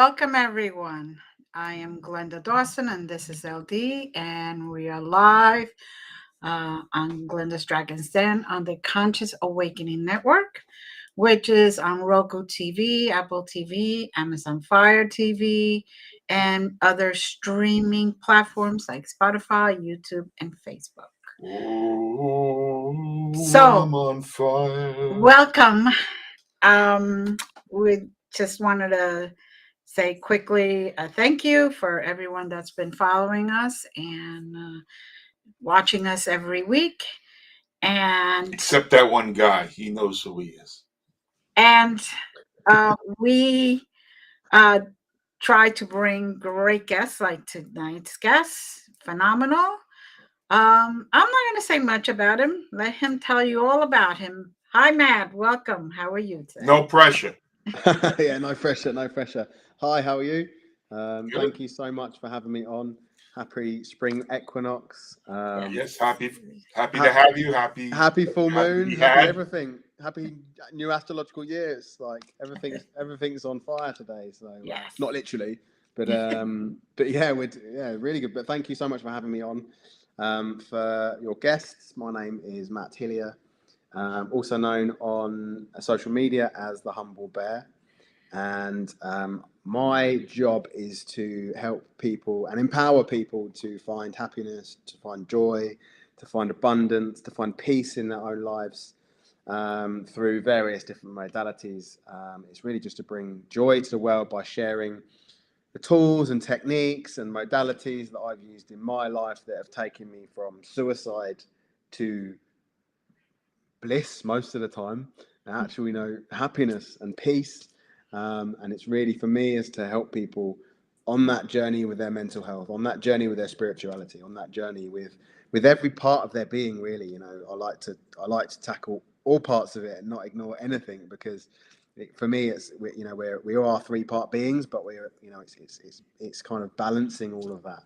Welcome, everyone. I am Glenda Dawson, and this is LD, and we are live on Glenda's Dragon's Den on the Conscious Awakening Network, which is on Roku TV, Apple TV, Amazon Fire TV, and other streaming platforms like Spotify, YouTube, and Facebook. Oh, So, I'm on fire. welcome. We just wanted to say quickly thank you for everyone that's been following us and watching us every week. And Except that one guy. He knows who he is. and we try to bring great guests like tonight's guest, phenomenal. I'm not going to say much about him. Let him tell you all about him. Hi, Matt. Welcome. How are you today? No pressure. Yeah, no pressure, no pressure. Hi, how are you? Thank you so much for having me on. Happy spring equinox. Yes, happy to have you. Happy full moon. happy Happy had. everything. Happy new astrological year. It's like everything's on fire today. So Yes. not literally, but yeah, really good. But thank you so much for having me on. For your guests, my name is Matt Hillier, also known on social media as the Humble Bear. And my job is to help people and empower people to find happiness, to find joy, to find abundance, to find peace in their own lives through various different modalities. It's really just to bring joy to the world by sharing the tools and techniques and modalities that I've used in my life that have taken me from suicide to bliss most of the time, and actually, happiness and peace. And it's really, for me, is to help people on that journey with their mental health, on that journey with their spirituality, on that journey with every part of their being. Really, I like to tackle all parts of it and not ignore anything, because for me, we are 3-part beings, but it's kind of balancing all of that.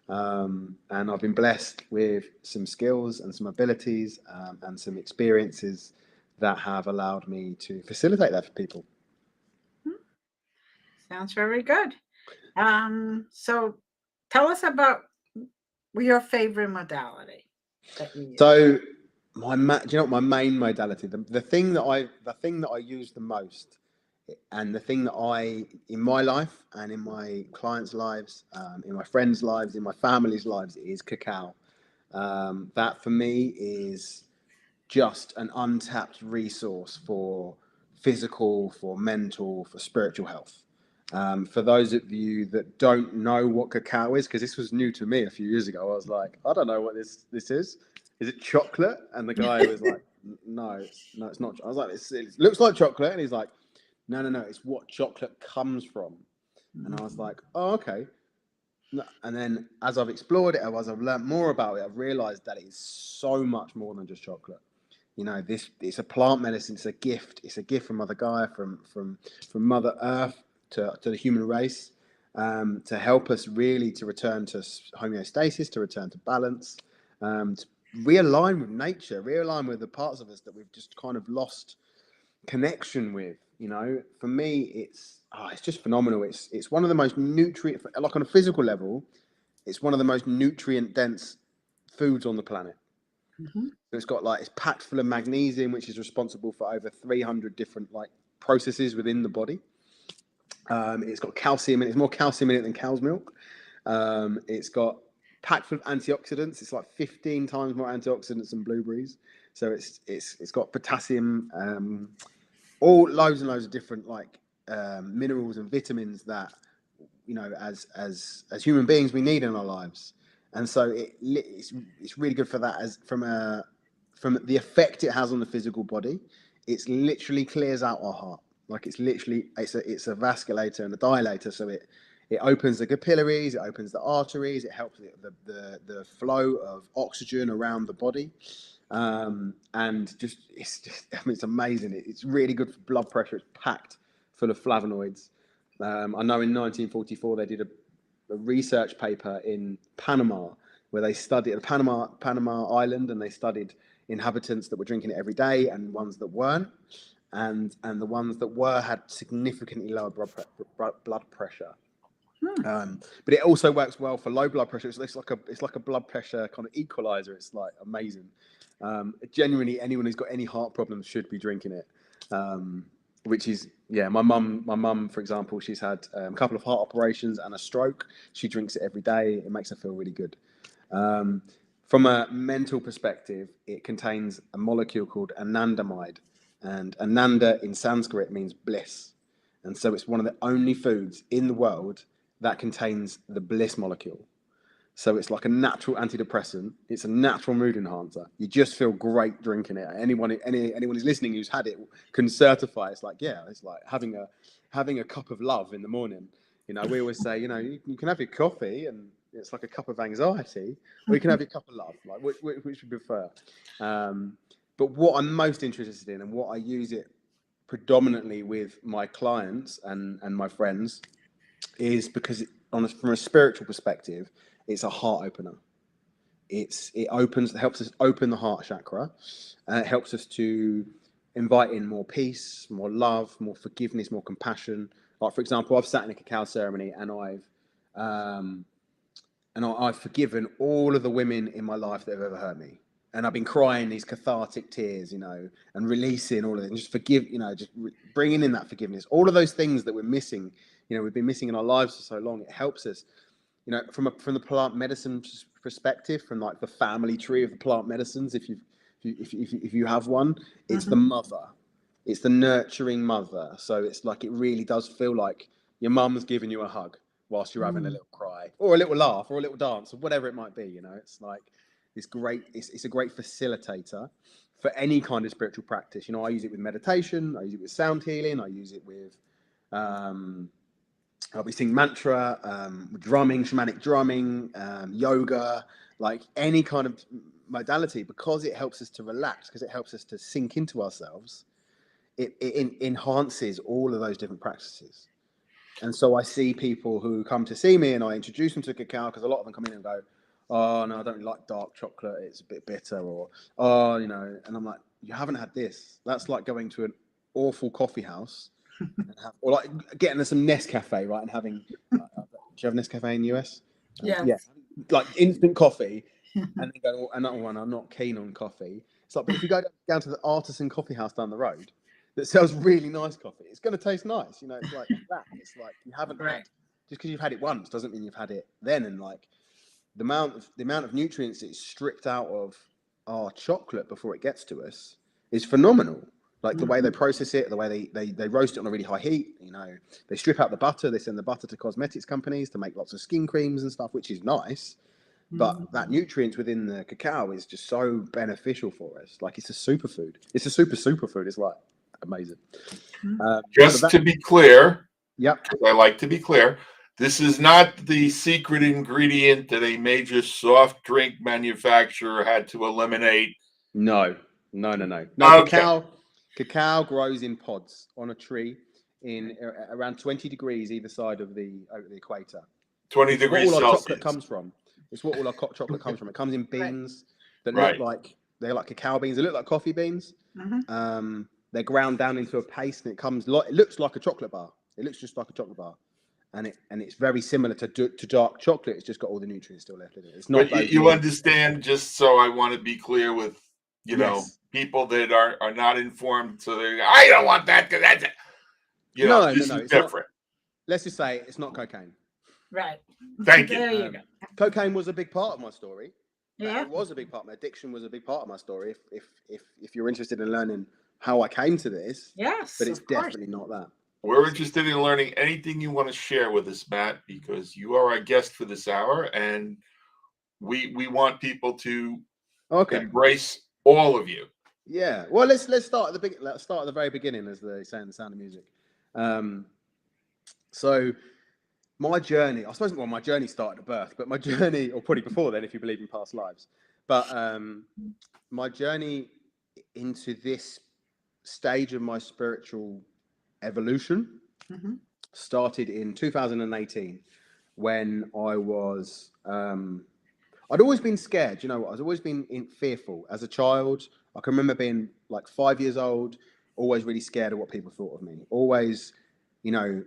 And I've been blessed with some skills and some abilities and some experiences that have allowed me to facilitate that for people. Sounds very good. So tell us about your favorite modality that you use. So do you know what my main modality, the thing that I use the most, and the thing that I, in my life and in my clients' lives, in my friends' lives, in my family's lives, is cacao. That for me is just an untapped resource for physical, for mental, for spiritual health. For those of you that don't know what cacao is, because this was new to me a few years ago, I was like, I don't know what this is. Is it chocolate? And the guy was like, no, it's not. I was like, it looks like chocolate, and he's like, no, it's what chocolate comes from. And I was like, oh, okay. And then as I've explored it, as I've learned more about it, I've realized that it is so much more than just chocolate. It's a plant medicine. It's a gift. It's a gift from Mother Gaia, from Mother Earth to the human race, to help us really to return to homeostasis, to return to balance, to realign with nature, realign with the parts of us that we've just kind of lost connection with. For me, it's just phenomenal. It's one of the most nutrient, like on a physical level, it's one of the most nutrient dense foods on the planet. Mm-hmm. It's packed full of magnesium, which is responsible for over 300 different processes within the body. It's got calcium in it. It's more calcium in it than cow's milk. It's got packed full of antioxidants. It's like 15 times more antioxidants than blueberries. So it's got potassium, all loads and loads of different minerals and vitamins that as human beings we need in our lives. And so it's really good for that, as from the effect it has on the physical body. It's literally clears out our heart. It's a vasculator and a dilator. So it opens the capillaries, it opens the arteries, it helps the flow of oxygen around the body. And it's amazing. It's really good for blood pressure. It's packed full of flavonoids. I know in 1944 they did a research paper in Panama where they studied Panama Island, and they studied inhabitants that were drinking it every day and ones that weren't. and the ones that were had significantly lower blood pressure. But it also works well for low blood pressure. It's like a blood pressure kind of equalizer. It's like amazing. Genuinely, anyone who's got any heart problems should be drinking it. Which is, yeah, my mum, for example, she's had a couple of heart operations and a stroke. She drinks it every day. It makes her feel really good. From a mental perspective, it contains a molecule called anandamide, and ananda in Sanskrit means bliss, and so it's one of the only foods in the world that contains the bliss molecule. So it's like a natural antidepressant. It's a natural mood enhancer. You just feel great drinking it. Anyone who's listening who's had it can certify. It's like, yeah, it's like having a cup of love in the morning. You know, we always say, you know, you can have your coffee and it's like a cup of anxiety, or you can have your cup of love. Like, which you prefer? But what I'm most interested in, and what I use it predominantly with my clients and my friends, is because from a spiritual perspective, it's a heart opener. It helps us open the heart chakra, and it helps us to invite in more peace, more love, more forgiveness, more compassion. Like, for example, I've sat in a cacao ceremony and I've forgiven all of the women in my life that have ever hurt me. And I've been crying these cathartic tears, you know, and releasing all of it, and just bringing in that forgiveness. All of those things that we're missing, you know, we've been missing in our lives for so long. It helps us, you know, from the plant medicine perspective, from like the family tree of the plant medicines. If you have one, it's the mother, it's the nurturing mother. So it's like, it really does feel like your mum's giving you a hug whilst you're having a little cry or a little laugh or a little dance or whatever it might be. You know, it's like this great. It's a great facilitator for any kind of spiritual practice. You know, I use it with meditation. I use it with sound healing. I use it with I'll be singing mantra, drumming, shamanic drumming, yoga, like any kind of modality, because it helps us to relax, because it helps us to sink into ourselves. It enhances all of those different practices. And so I see people who come to see me and I introduce them to cacao, because a lot of them come in and go, oh, no, I don't like dark chocolate. It's a bit bitter. Or, oh, you know, and I'm like, you haven't had this. That's like going to an awful coffee house or like getting some Nescafe, right? And having, do you have Nescafe in the US? Yeah. Like instant coffee. And then go, another one, I'm not keen on coffee. It's like, but if you go down to the artisan coffee house down the road that sells really nice coffee, it's going to taste nice. You know, it's like that. It's like you haven't had, just because you've had it once doesn't mean you've had it then. And like the amount of nutrients it's stripped out of our chocolate before it gets to us is phenomenal. Like the way they process it, the way they roast it on a really high heat. You know, they strip out the butter. They send the butter to cosmetics companies to make lots of skin creams and stuff, which is nice. But that nutrients within the cacao is just so beneficial for us. Like, it's a superfood. It's a superfood. It's like amazing. Just to be clear, yep. because I like to be clear, this is not the secret ingredient that a major soft drink manufacturer had to eliminate. No. Okay. Cacao grows in pods on a tree in around 20 degrees either side of the equator. 20 degrees what all our Celsius. chocolate comes from. It's what all our chocolate comes from. It comes in beans that Right. look like, they're like cacao beans. They look like coffee beans. They're ground down into a paste, and it looks like a chocolate bar. It looks just like a chocolate bar, and it's very similar to dark chocolate. It's just got all the nutrients still left in it. It's not. But you understand. Just so I want to be clear with know people that are not informed. So I don't want that because that's it. You know, this is different. Not, let's just say it's not cocaine. Right. Thank you. There you go. Cocaine was a big part of my story. Yeah. It was a big part. My addiction was a big part of my story. If you're interested in learning how I came to this, yes, but it's definitely not that. We're interested in learning anything you want to share with us, Matt, because you are our guest for this hour, and we want people to embrace all of you. Yeah. Well, let's start at the very beginning, as they say in The Sound of Music. So my journey, I suppose, my journey started at birth, but my journey, or probably before then, if you believe in past lives, but my journey into this stage of my spiritual evolution started in 2018 when I was, I'd always been scared. You know what? I'd always been fearful as a child. I can remember being like 5 years old, always really scared of what people thought of me, always, you know,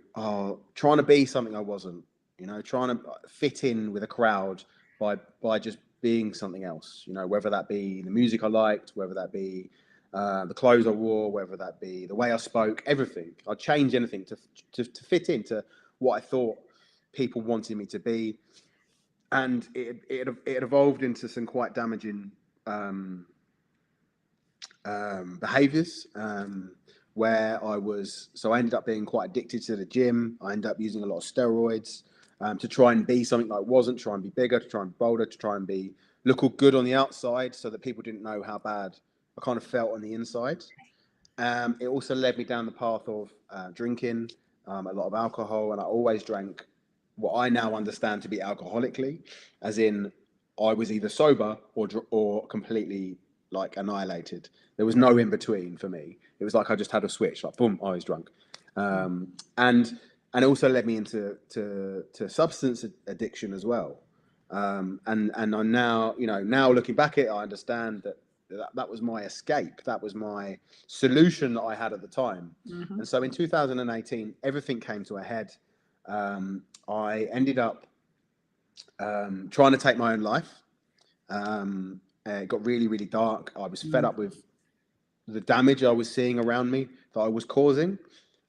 trying to be something I wasn't, you know, trying to fit in with a crowd by just being something else, you know, whether that be the music I liked, whether that be the clothes I wore, whether that be the way I spoke, everything. I'd change anything to fit into what I thought people wanted me to be. And it evolved into some quite damaging behaviors, where I ended up being quite addicted to the gym. I ended up using a lot of steroids to try and be something that I wasn't, try and be bigger, to try and be bolder, to try and look all good on the outside so that people didn't know how bad I kind of felt on the inside. It also led me down the path of drinking a lot of alcohol, and I always drank what I now understand to be alcoholically, as in I was either sober or completely like annihilated. There was no in between for me. It was like I just had a switch, like boom, I was drunk, and it also led me into substance addiction as well. And I'm now, you know, now looking back at it, I understand that was my escape. That was my solution that I had at the time. And so in 2018, everything came to a head. I ended up trying to take my own life. It got really, really dark. I was fed up with the damage I was seeing around me that I was causing,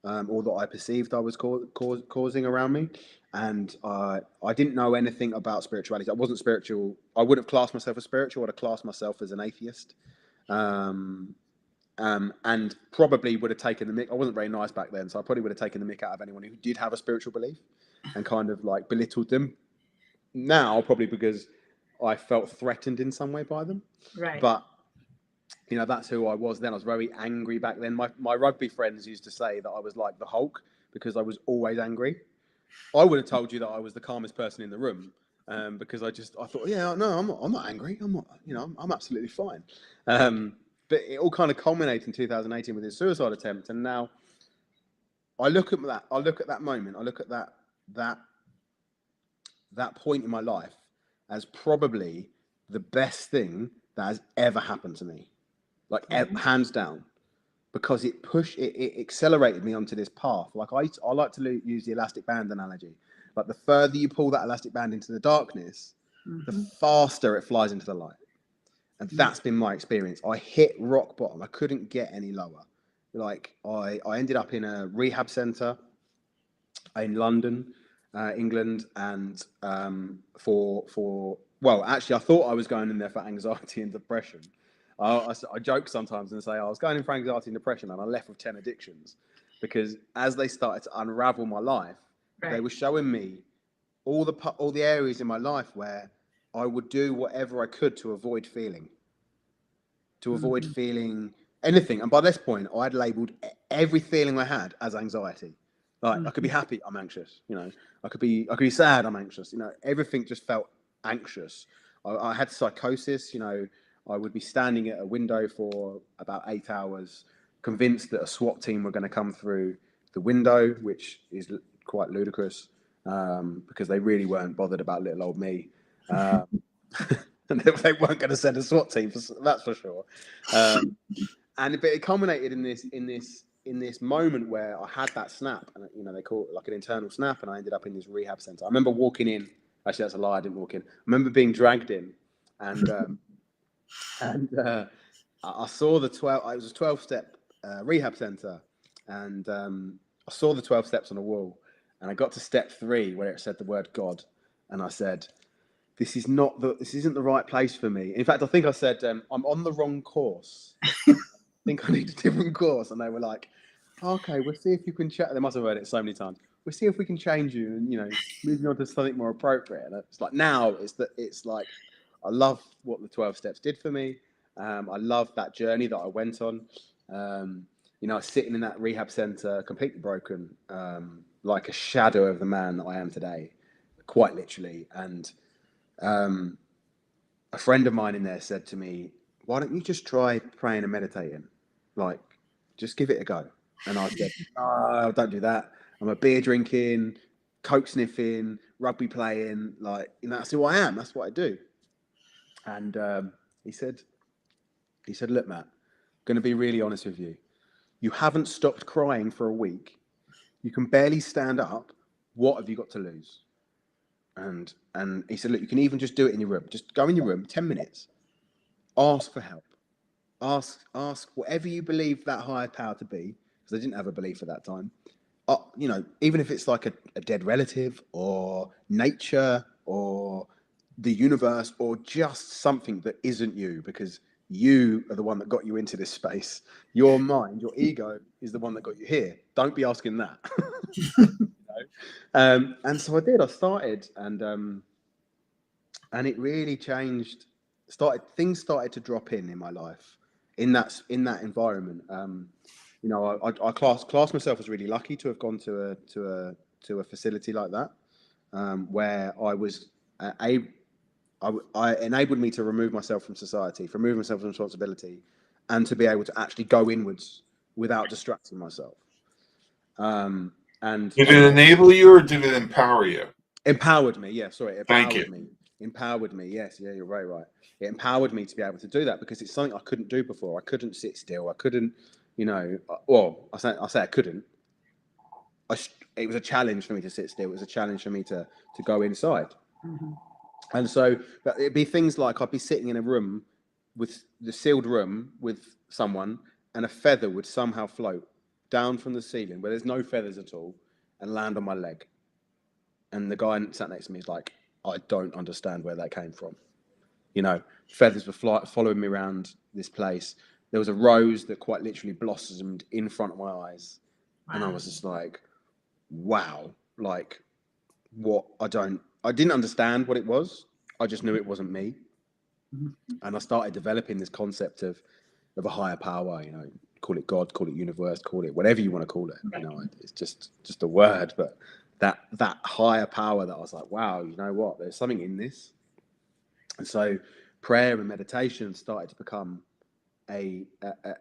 or that I perceived I was causing around me. And I didn't know anything about spirituality. I wasn't spiritual. I wouldn't have classed myself as spiritual. I'd have classed myself as an atheist. And probably would have taken the mick. I wasn't very nice back then, so I probably would have taken the mick out of anyone who did have a spiritual belief and kind of like belittled them. Now, probably because I felt threatened in some way by them. Right. But, you know, that's who I was then. I was very angry back then. My rugby friends used to say that I was like the Hulk because I was always angry. I would have told you that I was the calmest person in the room, because I thought, yeah, no, I'm not angry. I'm not, you know, I'm absolutely fine. But it all kind of culminated in 2018 with his suicide attempt. And now I look at that. I look at that moment. I look at that point in my life as probably the best thing that has ever happened to me, like hands down, because it accelerated me onto this path. Like I like to use the elastic band analogy. Like the further you pull that elastic band into the darkness, the faster it flies into the light. And that's been my experience. I hit rock bottom. I couldn't get any lower. Like I ended up in a rehab center in London, England, and well, actually, I thought I was going in there for anxiety and depression. I joke sometimes and say I was going in for anxiety and depression, and I left with 10 addictions, because as they started to unravel my life, they were showing me all the areas in my life where I would do whatever I could to avoid feeling anything. And by this point, I had labelled every feeling I had as anxiety. Like I could be happy, I'm anxious. You know, I could be sad, I'm anxious. You know, everything just felt anxious. I had psychosis. You know, I would be standing at a window for about 8 hours, convinced that a SWAT team were going to come through the window, which is quite ludicrous, because they really weren't bothered about little old me. And they weren't going to send a SWAT team, that's for sure. But it culminated in this moment where I had that snap, and you know, they call it like an internal snap, and I ended up in this rehab center. I remember walking in. Actually, that's a lie. I didn't walk in. I remember being dragged in, and I saw the 12. It was a 12-step rehab center, and I saw the 12 steps on the wall, and I got to step 3 where it said the word God, and I said, this isn't the right place for me. In fact, I think I said, I'm on the wrong course. I think I need a different course. And they were like, okay, we'll see if you can they must have heard it so many times. We'll see if we can change you and, you know, move you on to something more appropriate. And it's like, now it's like, I love what the 12 steps did for me. I love that journey that I went on. You know, sitting in that rehab center, completely broken, like a shadow of the man that I am today, quite literally. And a friend of mine in there said to me, why don't you just try praying and meditating? Like, just give it a go. And I said, no, don't do that. I'm a beer drinking, coke sniffing, rugby playing, like, you know, that's who I am. That's what I do. And he said, look, Matt, I'm going to be really honest with you. You haven't stopped crying for a week. You can barely stand up. What have you got to lose? And he said, look, you can even just do it in your room. Just go in your room, 10 minutes. Ask for help. Ask whatever you believe that higher power to be, because I didn't have a belief at that time. You know, even if it's like a dead relative or nature or the universe or just something that isn't you, because you are the one that got you into this space. Your mind, your ego is the one that got you here. Don't be asking that. You know? And so I did. I started, and it really changed. Things started to drop in my life in that environment. You know, I class myself as really lucky to have gone to a facility like that, where I was I enabled me to remove myself from society, to remove myself from responsibility, and to be able to actually go inwards without distracting myself. And did it enable you or did it empower you? Empowered me, yeah. Sorry, Thank you. Empowered me. Yes, yeah, you're right. It empowered me to be able to do that because it's something I couldn't do before. I couldn't sit still. I couldn't, you know. Well, I say I couldn't. It was a challenge for me to sit still. It was a challenge for me to go inside. Mm-hmm. And so, but it'd be things like I'd be sitting in a room with the sealed room with someone, and a feather would somehow float down from the ceiling where there's no feathers at all and land on my leg. And the guy sat next to me is like, I don't understand where that came from. You know, feathers were following me around this place. There was a rose that quite literally blossomed in front of my eyes. Wow. And I was just like, wow, like what I didn't understand what it was. I just knew it wasn't me. Mm-hmm. And I started developing this concept of a higher power, you know, call it God, call it universe, call it whatever you want to call it. You know, it's just a word, but that higher power that I was like, wow, you know what, there's something in this. And so prayer and meditation started to become an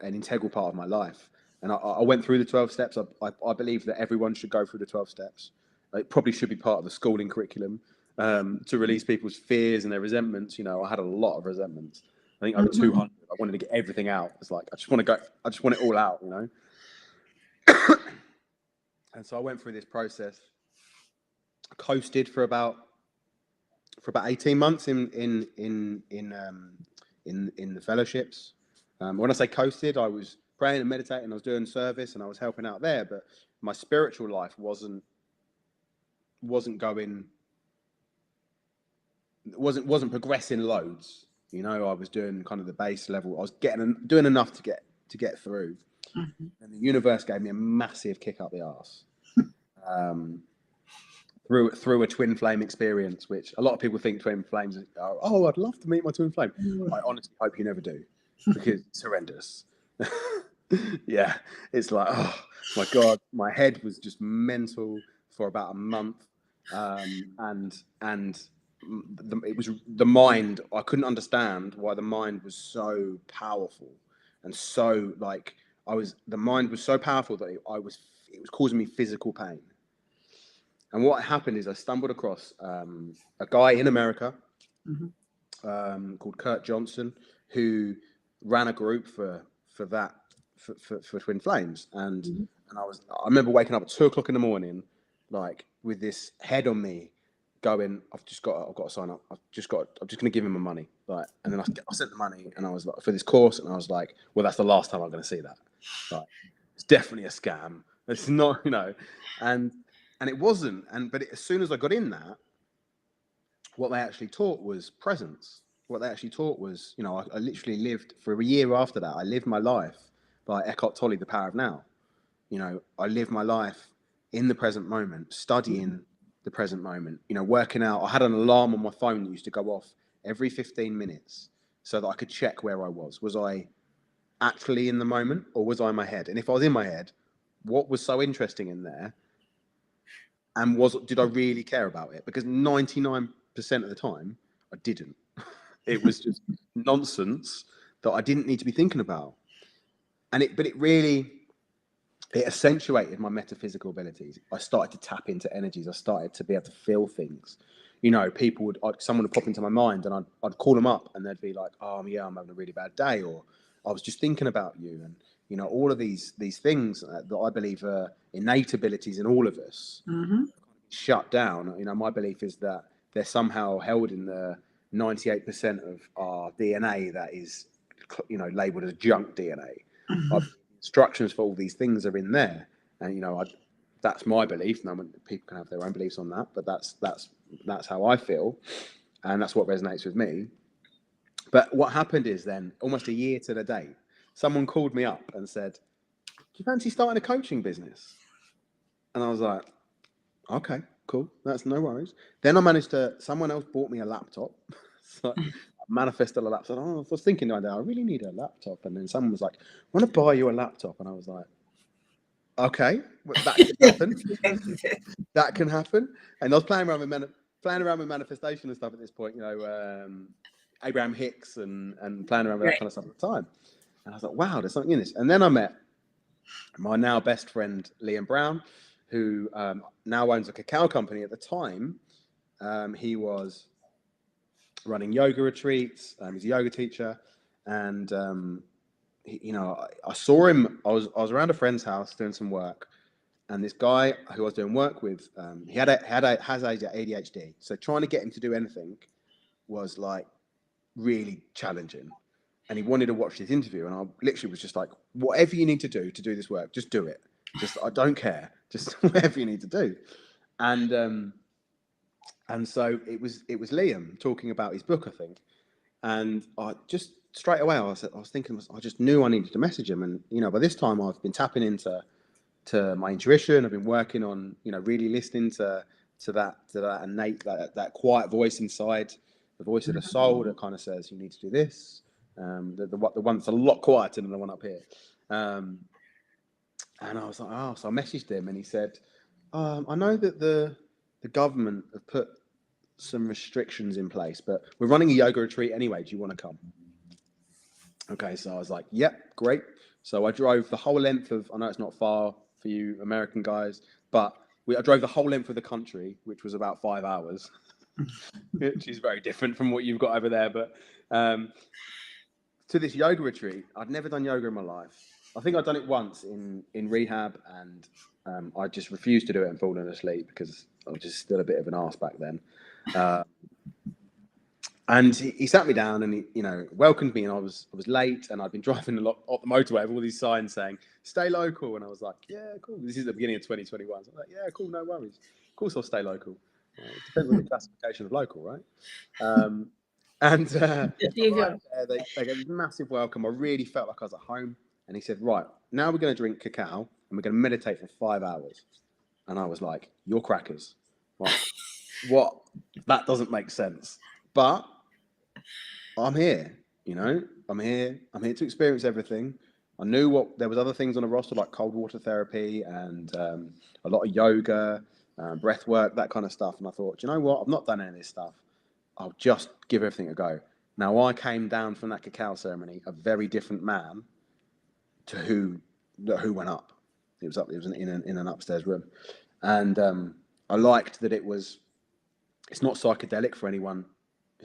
integral part of my life. And I went through the 12 steps. I believe that everyone should go through the 12 steps. It probably should be part of the schooling curriculum, to release people's fears and their resentments. You know, I had a lot of resentments. I think over 200. I wanted to get everything out. It's like, I just want it all out, you know? And so I went through this process, coasted for about 18 months in the fellowships. When I say coasted, I was praying and meditating, I was doing service, and I was helping out there, but my spiritual life wasn't progressing loads. You know, I was doing kind of the base level. I was doing enough to get through. Mm-hmm. And the universe gave me a massive kick up the arse. Through a twin flame experience, which a lot of people think twin flames are, oh, I'd love to meet my twin flame. I honestly hope you never do, because it's horrendous. Yeah, it's like, oh my God, my head was just mental for about a month. It was the mind. I couldn't understand why the mind was so powerful, and so like the mind was so powerful that it was causing me physical pain. And what happened is I stumbled across a guy in America, mm-hmm. Called Kurt Johnson, who ran a group for Twin Flames. And mm-hmm. and I remember waking up at 2:00 in the morning, like with this head on me, going, I've got to sign up. I'm just going to give him my money. Like, and then I sent the money, and I was like, for this course, and I was like, well, that's the last time I'm going to see that. Like, it's definitely a scam. It's not, you know, and it wasn't. But as soon as I got in that, what they actually taught was presence. What they actually taught was, you know, I literally lived for a year after that. I lived my life by Eckhart Tolle, The Power of Now. You know, I lived my life in the present moment, studying the present moment, you know, working out. I had an alarm on my phone that used to go off every 15 minutes so that I could check where I was. Was I actually in the moment, or was I in my head? And if I was in my head, what was so interesting in there? And did I really care about it? Because 99% of the time, I didn't. It was just nonsense that I didn't need to be thinking about. But it really accentuated my metaphysical abilities. I started to tap into energies. I started to be able to feel things. You know, someone would pop into my mind, and I'd call them up, and they'd be like, "Oh, yeah, I'm having a really bad day," or "I was just thinking about you," and you know, all of these things that I believe are innate abilities in all of us shut down. You know, my belief is that they're somehow held in the 98% of our DNA that is, you know, labeled as junk DNA. Instructions for all these things are in there, and you know, that's my belief. No one, people can have their own beliefs on that, but that's how I feel, and that's what resonates with me. But what happened is then, almost a year to the date, someone called me up and said, "Do you fancy starting a coaching business?" And I was like, "Okay, cool, that's no worries." Then I managed to. Someone else bought me a laptop. So I manifested a laptop. Oh, I was thinking the other day, I really need a laptop. And then someone was like, "I want to buy you a laptop." And I was like, "Okay, well, that can happen." That can happen. And I was playing around with manifestation and stuff at this point. You know, Abraham Hicks and playing around with that kind of stuff at the time. And I was like, "Wow, there's something in this." And then I met my now best friend Liam Brown, who now owns a cacao company. At the time, he was running yoga retreats. He's a yoga teacher, and you know, I saw him. I was around a friend's house doing some work, and this guy who I was doing work with, he has ADHD. So trying to get him to do anything was like really challenging. And he wanted to watch this interview, and I literally was just like, "Whatever you need to do this work, just do it. Just I don't care. Just whatever you need to do." And so it was Liam talking about his book, I think, and I just straight away I was thinking, I just knew I needed to message him. And you know, by this time I've been tapping into my intuition. I've been working on, you know, really listening to that innate, that quiet voice inside, the voice of the soul that kind of says you need to do this. The one that's a lot quieter than the one up here. And I was like, oh, so I messaged him, and he said, I know that the government have put some restrictions in place, but we're running a yoga retreat anyway. Do you want to come? Okay, so I was like, yep, great. So I drove the whole length of, I know it's not far for you American guys, but I drove the whole length of the country, which was about 5 hours, which is very different from what you've got over there. But to this yoga retreat, I'd never done yoga in my life. I think I'd done it once in rehab, and I just refused to do it and fallen asleep because I was just still a bit of an arse back then. And he sat me down and he, you know, welcomed me, and I was late, and I'd been driving a lot up the motorway with all these signs saying "Stay local," and I was like, "Yeah, cool." This is the beginning of 2021. So I'm like, "Yeah, cool, no worries. Of course, I'll stay local." It depends on the classification of local, right? They gave me a massive welcome. I really felt like I was at home. And he said, "Right, now we're going to drink cacao and we're going to meditate for 5 hours." And I was like, "You're crackers. Like, what? That doesn't make sense." But I'm here, you know, I'm here to experience everything. I knew there was other things on the roster like cold water therapy and a lot of yoga, breath work, that kind of stuff. And I thought, you know what? I've not done any of this stuff. I'll just give everything a go. Now, I came down from that cacao ceremony a very different man to who went up. It was in an upstairs room. And I liked that it's not psychedelic for anyone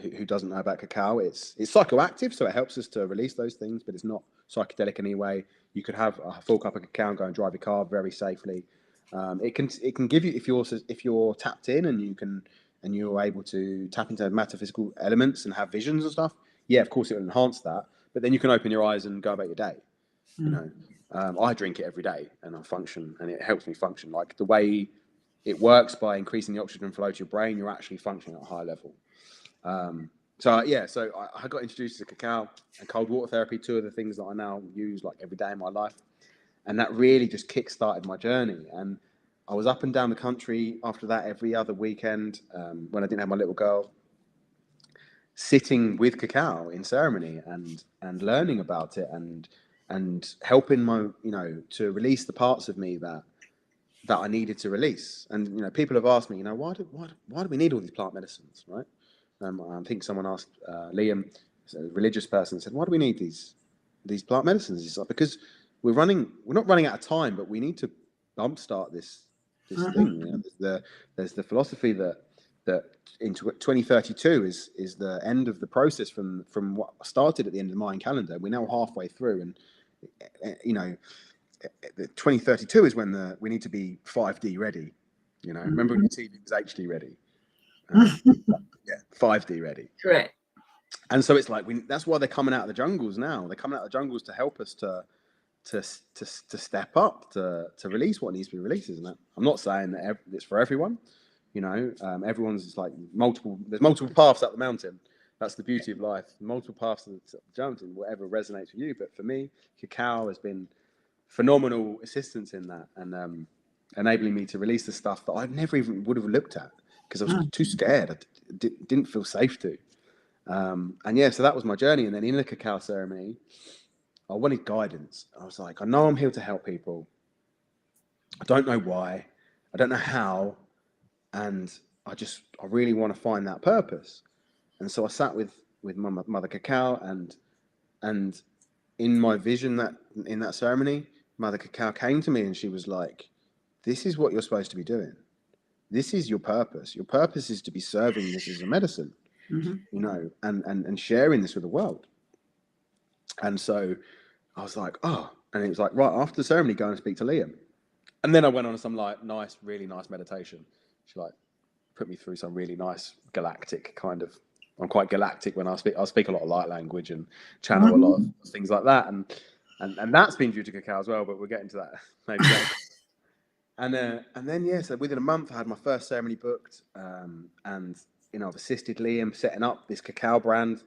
who doesn't know about cacao. It's psychoactive, so it helps us to release those things, but it's not psychedelic anyway. You could have a full cup of cacao and go and drive your car very safely. It can give you, if you're tapped in and you're able to tap into metaphysical elements and have visions and stuff. Yeah, of course it will enhance that, but then you can open your eyes and go about your day. You know, I drink it every day and I function, and it helps me function. Like the way it works by increasing the oxygen flow to your brain, you're actually functioning at a high level. So I got introduced to cacao and cold water therapy, two of the things that I now use like every day in my life. And that really just kick-started my journey. And I was up and down the country after that every other weekend when I didn't have my little girl, sitting with cacao in ceremony and learning about it and helping my, you know, to release the parts of me that I needed to release. And, you know, people have asked me, you know, why do we need all these plant medicines, right? I think someone asked Liam, a religious person, said, "Why do we need these plant medicines?" It's like, because we're not running out of time, but we need to jumpstart this thing. You know, there's the philosophy that in 2032 is the end of the process from what started at the end of the Mayan calendar. We're now halfway through, and You know, 2032 is when we need to be 5D ready. You know, remember when your TV was HD ready? Yeah, 5D ready. Correct. And so it's like that's why they're coming out of the jungles now. They're coming out of the jungles to help us to step up, to release what needs to be released, isn't it? I'm not saying that it's for everyone. You know, everyone's like there's multiple paths up the mountain. That's the beauty of life. Multiple paths to the mountain, whatever resonates with you. But for me, cacao has been phenomenal assistance in that, and enabling me to release the stuff that I never even would have looked at because I was too scared. I didn't feel safe to. And yeah, so that was my journey. And then in the cacao ceremony, I wanted guidance. I was like, I know I'm here to help people. I don't know why. I don't know how. And I really want to find that purpose. And so I sat with my mother cacao, and in my vision that in that ceremony, Mother Cacao came to me and she was like, this is what you're supposed to be doing. This is your purpose. Your purpose is to be serving this as a medicine, you know, and sharing this with the world. And so I was like, oh, and it was like, right after the ceremony, go and speak to Liam. And then I went on some like really nice meditation. She like put me through some really nice galactic kind of, I'm quite galactic when I speak a lot of light language and channel a lot of things like that. And that's been due to cacao as well, but we'll get into that maybe later. And then yeah, so within a month I had my first ceremony booked, and you know, I've assisted Liam setting up this cacao brand.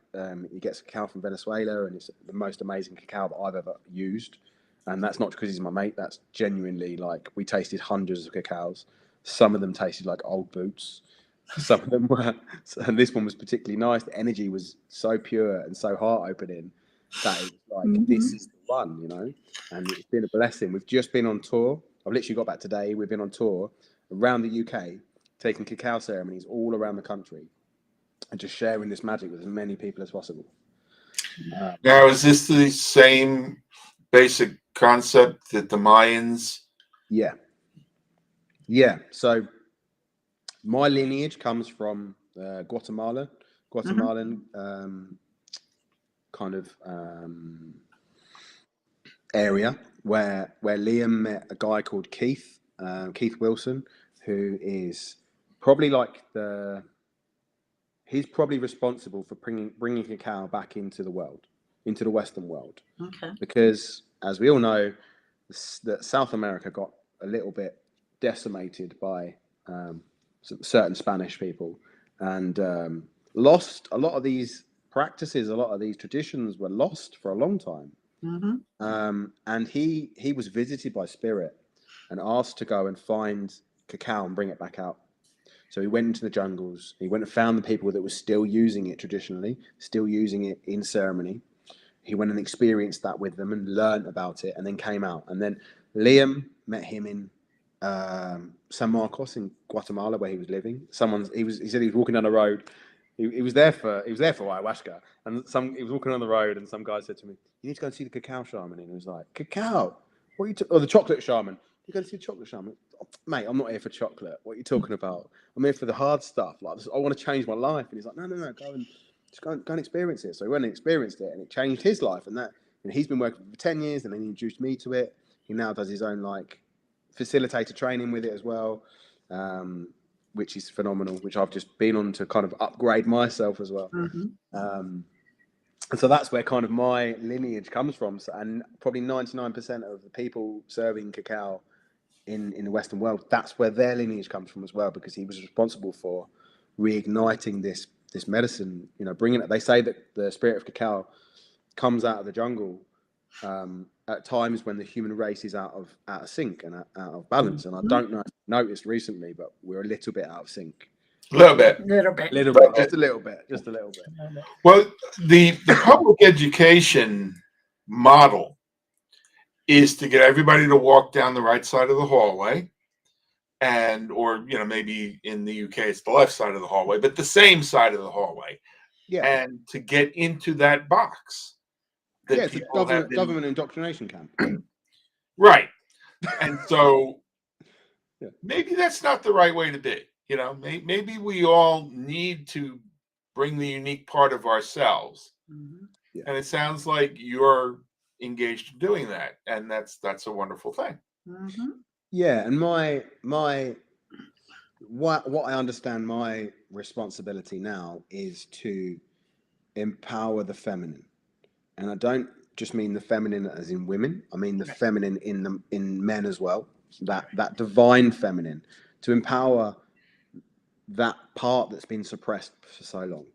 He gets cacao from Venezuela, and it's the most amazing cacao that I've ever used. And that's not because he's my mate. That's genuinely like, we tasted hundreds of cacaos. Some of them tasted like old boots. Some of them were, and this one was particularly nice. The energy was so pure and so heart opening that it was like, this is the one, you know. And it's been a blessing. We've just been on tour. I've literally got back today. We've been on tour around the UK, taking cacao ceremonies all around the country, and just sharing this magic with as many people as possible. Now, is this the same basic concept that the Mayans? Yeah. So my lineage comes from Guatemalan kind of area where Liam met a guy called Keith Wilson, who is probably like he's probably responsible for bringing cacao back into the world, into the Western world. Okay. Because as we all know, that South America got a little bit decimated by certain Spanish people, and lost a lot of these practices. A lot of these traditions were lost for a long time. And he was visited by spirit and asked to go and find cacao and bring it back out. So he went into the jungles. He went and found the people that were still using it traditionally, still using it in ceremony. He went and experienced that with them and learned about it, and then came out. And then Liam met him in San Marcos in Guatemala, where he was living. He said he was walking down the road. He was there for ayahuasca, and he was walking on the road, and some guy said to me, "You need to go and see the cacao shaman." And he was like, "Cacao? What are you or the chocolate shaman? You go to see the chocolate shaman, oh, mate? I'm not here for chocolate. What are you talking about? I'm here for the hard stuff. Like, I want to change my life." And he's like, "No, go and experience it." So he went and experienced it, and it changed his life. And he's been working for 10 years, and then he introduced me to it. He now does his own like facilitator training with it as well, which is phenomenal, which I've just been on to kind of upgrade myself as well. And so that's where kind of my lineage comes from. So, and probably 99% of the people serving cacao in the Western world, that's where their lineage comes from as well, because he was responsible for reigniting this medicine, you know, bringing it. They say that the spirit of cacao comes out of the jungle at times when the human race is out of sync and out of balance. And I don't know if you've noticed recently, but we're a little bit out of sync. A little bit. Just a little bit. Well, the public education model is to get everybody to walk down the right side of the hallway, or you know, maybe in the UK it's the left side of the hallway, but the same side of the hallway. Yeah. And to get into that box. It's a government indoctrination camp. Right. And so maybe that's not the right way to be. You know, maybe we all need to bring the unique part of ourselves. And it sounds like you're engaged in doing that, and that's a wonderful thing. Yeah, and what I understand my responsibility now is to empower the feminine, and I don't just mean the feminine as in women. I mean the feminine in men as well. That divine feminine, to empower that part that's been suppressed for so long.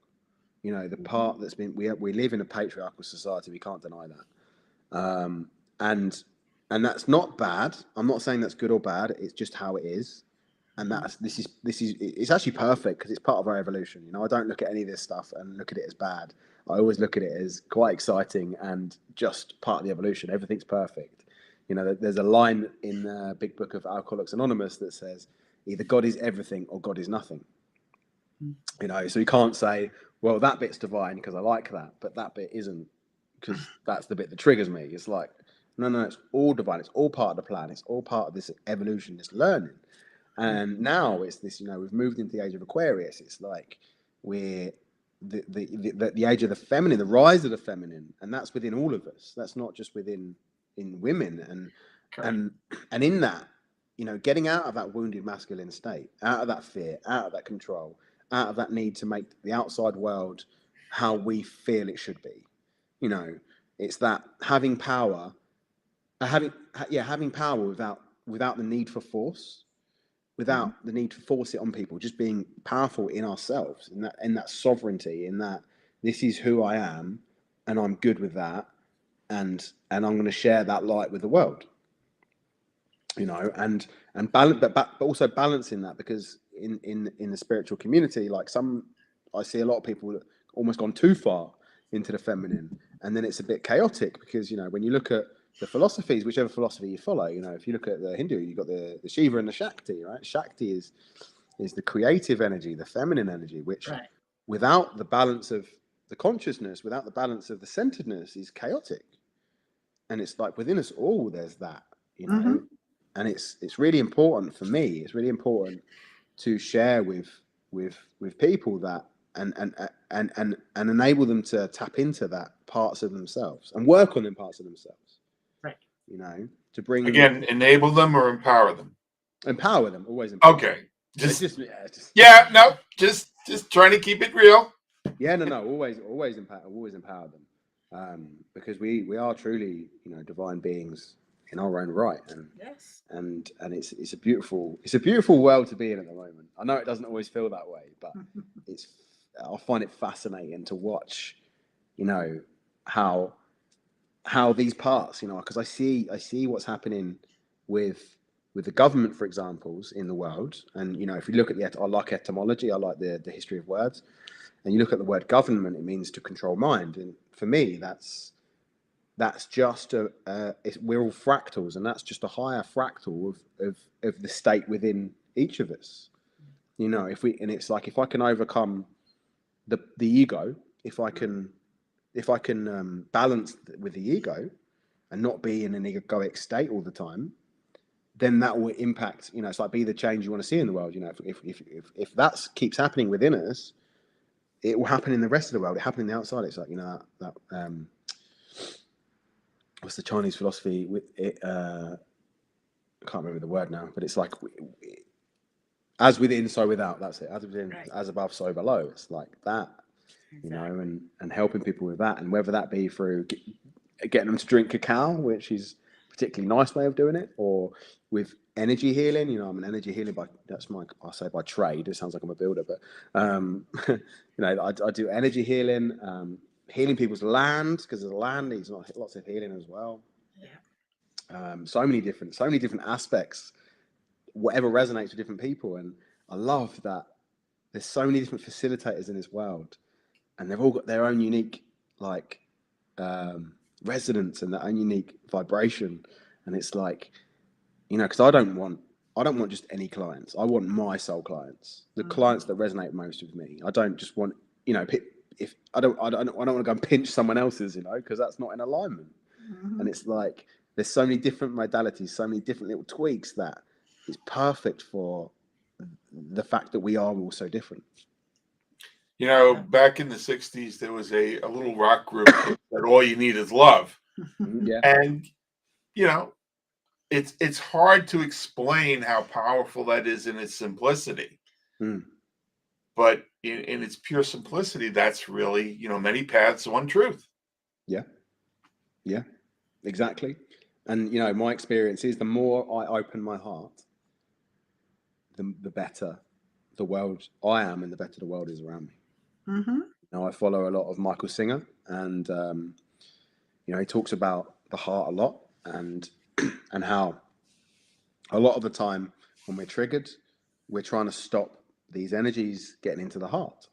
You know, the part that's been, we live in a patriarchal society. We can't deny that. And that's not bad. I'm not saying that's good or bad. It's just how it is. And this is it's actually perfect because it's part of our evolution. You know, I don't look at any of this stuff and look at it as bad. I always look at it as quite exciting and just part of the evolution. Everything's perfect. You know, there's a line in the big book of Alcoholics Anonymous that says either God is everything or God is nothing. You know, so you can't say, well, that bit's divine because I like that, but that bit isn't because that's the bit that triggers me. It's like, no, it's all divine. It's all part of the plan. It's all part of this evolution, this learning. And now it's this, you know, we've moved into the age of Aquarius. It's like we're the age of the feminine, the rise of the feminine, and that's within all of us. That's not just in women, and in that, you know, getting out of that wounded masculine state, out of that fear, out of that control, out of that need to make the outside world how we feel it should be. You know, it's that having power, having power without the need for force, without the need to force it on people, just being powerful in ourselves, in that sovereignty, in that this is who I am, and I'm good with that, and I'm going to share that light with the world. You know, and balance, but also balancing that, because in the spiritual community, like I see a lot of people that almost gone too far into the feminine, and then it's a bit chaotic because, you know, when you look at the philosophies, whichever philosophy you follow, you know, if you look at the Hindu, you've got the Shiva and the Shakti, right? Shakti is the creative energy, the feminine energy, which without the balance of the consciousness, without the balance of the centeredness, is chaotic. And it's like within us all, there's that, you know, and it's really important for me. It's really important to share with people that and enable them to tap into that parts of themselves and work on them parts of themselves. Right. You know, to bring Again, enable them or empower them. Empower them, always empower. Okay. Just Trying to keep it real. Yeah, no, always empower them, because we are truly, you know, divine beings in our own right, and it's a beautiful world to be in at the moment. I know it doesn't always feel that way, but I find it fascinating to watch, you know, how these parts, you know, because I see what's happening with the government, for examples, in the world. And, you know, if you look at I like etymology, I like the history of words, and you look at the word government, it means to control mind. And for me, that's just we're all fractals, and that's just a higher fractal of the state within each of us. You know, it's like, if I can overcome the ego, if I can balance with the ego and not be in an egoic state all the time, then that will impact, you know, it's like, be the change you want to see in the world. You know, if that keeps happening within us, it will happen in the rest of the world. It happens in the outside. It's like, you know, that what's the Chinese philosophy with it? I can't remember the word now, but it's like, as within, so without. That's it. As within, as above, so below. It's like that, you know, and helping people with that, and whether that be through getting them to drink cacao, which is a particularly nice way of doing it, or with energy healing. You know, I'm an energy healer by trade. It sounds like I'm a builder, but you know, I do energy healing, healing people's land, because the land needs lots of healing as well. So many different aspects, whatever resonates with different people. And I love that there's so many different facilitators in this world, and they've all got their own unique, like, resonance and their own unique vibration. And it's like, you know, because I don't want just any clients. I want my soul clients, the clients that resonate most with me. I don't just want, you know, if I don't want to go and pinch someone else's, you know, because that's not in alignment. And it's like, there's so many different modalities, so many different little tweaks that is perfect for the fact that we are all so different. You know, back in the 60s, there was a little rock group that all you need is love. Yeah. And, you know, it's hard to explain how powerful that is in its simplicity. Mm. But in its pure simplicity, that's really, many paths, one truth. Yeah. Yeah. Exactly. And my experience is the more I open my heart, the better the world I am, and the better the world is around me. Mm-hmm. I follow a lot of Michael Singer, and he talks about the heart a lot, and and how a lot of the time when we're triggered, we're trying to stop these energies getting into the heart.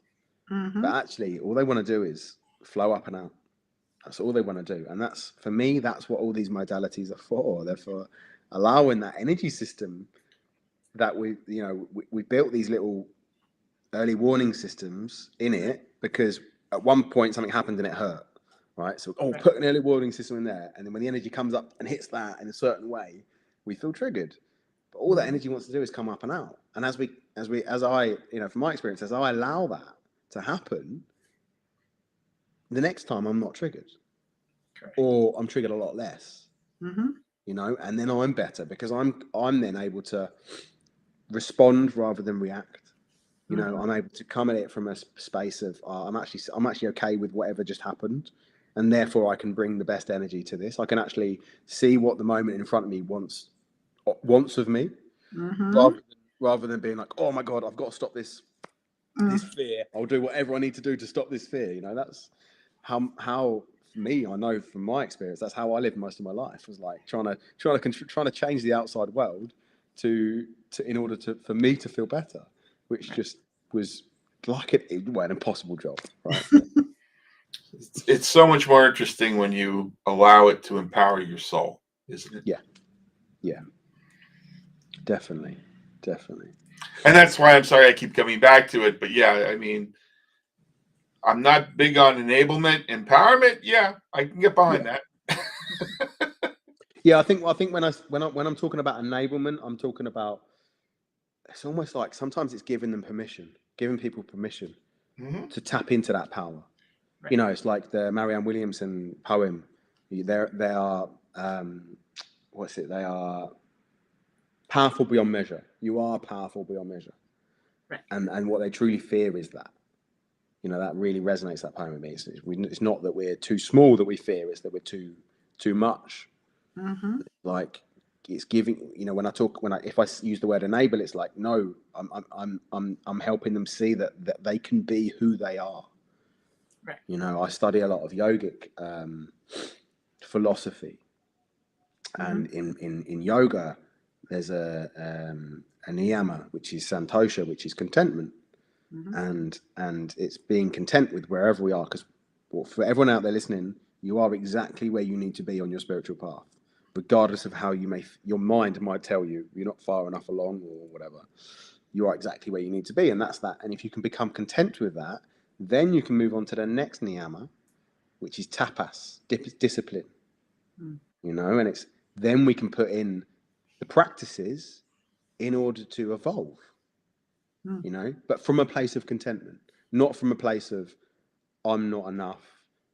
Mm-hmm. But actually, all they want to do is flow up and out. That's all they want to do. And that's, for me, that's what all these modalities are for. They're for allowing that energy system that we built these little early warning systems in it, because at one point something happened and it hurt, right? So, put an early warning system in there. And then when the energy comes up and hits that in a certain way, we feel triggered. But all that energy wants to do is come up and out. And as I, from my experience, as I allow that to happen, the next time I'm not triggered, or I'm triggered a lot less, Mm-hmm. and then I'm better because I'm then able to respond rather than react. I'm able to come at it from a space of I'm actually okay with whatever just happened, and therefore I can bring the best energy to this. I can actually see what the moment in front of me wants of me, Mm-hmm. rather than being like, oh my God, I've got to stop this fear. I'll do whatever I need to do to stop this fear. That's how for me, I know from my experience, that's how I lived most of my life, was like trying to change the outside world to in order for me to feel better, which just was like an impossible job, right? It's so much more interesting when you allow it to empower your soul, isn't it? Yeah, definitely. And that's why I'm sorry I keep coming back to it. But yeah, I mean, I'm not big on enablement, empowerment. Yeah, I can get behind that. Yeah, I think when I'm talking about enablement, I'm talking about, it's almost like sometimes it's giving people permission to tap into that power. Right. It's like the Marianne Williamson poem. They are they are powerful beyond measure. You are powerful beyond measure. Right. And what they truly fear is that. That really resonates, that poem with me. It's not that we're too small that we fear, it's that we're too much. Mm-hmm. Like, it's giving, if I use the word enable, it's like, no, I'm helping them see that they can be who they are. Right. I study a lot of yogic philosophy, and in yoga, there's a niyama, which is santosha, which is contentment, and it's being content with wherever we are. Because for everyone out there listening, you are exactly where you need to be on your spiritual path, regardless of how your mind might tell you you're not far enough along or whatever. You are exactly where you need to be, and that's that. And if you can become content with that, then you can move on to the next niyama, which is tapas, discipline. And it's then we can put in the practices in order to evolve. But from a place of contentment, not from a place of I'm not enough,